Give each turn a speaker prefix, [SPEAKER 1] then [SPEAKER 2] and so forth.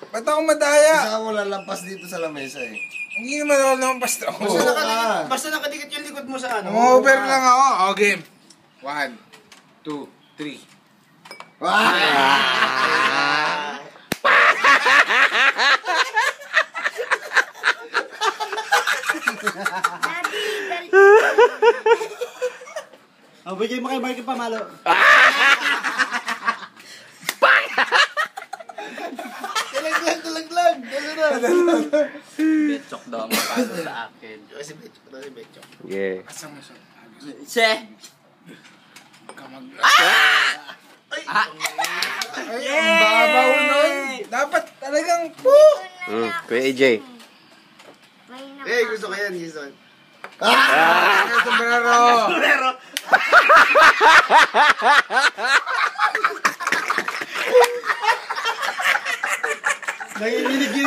[SPEAKER 1] Ba't ako madaya?
[SPEAKER 2] Isa mo lalampas dito sa lamesa eh.
[SPEAKER 1] Hindi naman ako lampas to.
[SPEAKER 3] Basta nakadikit yung likod mo sa ano.
[SPEAKER 1] Over lang ako. O, game. 1, 2, 3.
[SPEAKER 3] Oh, bigay mo kay Marky Pamalo.
[SPEAKER 2] Talaglag.
[SPEAKER 4] Betchok daw ang mapalo sa akin.
[SPEAKER 3] Si Betchok.
[SPEAKER 4] Yeah.
[SPEAKER 1] Asa mo siya? Ay, ang babaw nun. Dapat talagang
[SPEAKER 4] Kuya AJ.
[SPEAKER 3] Gusto ko yan, Jason.
[SPEAKER 1] sombrero.
[SPEAKER 3] Nanginginig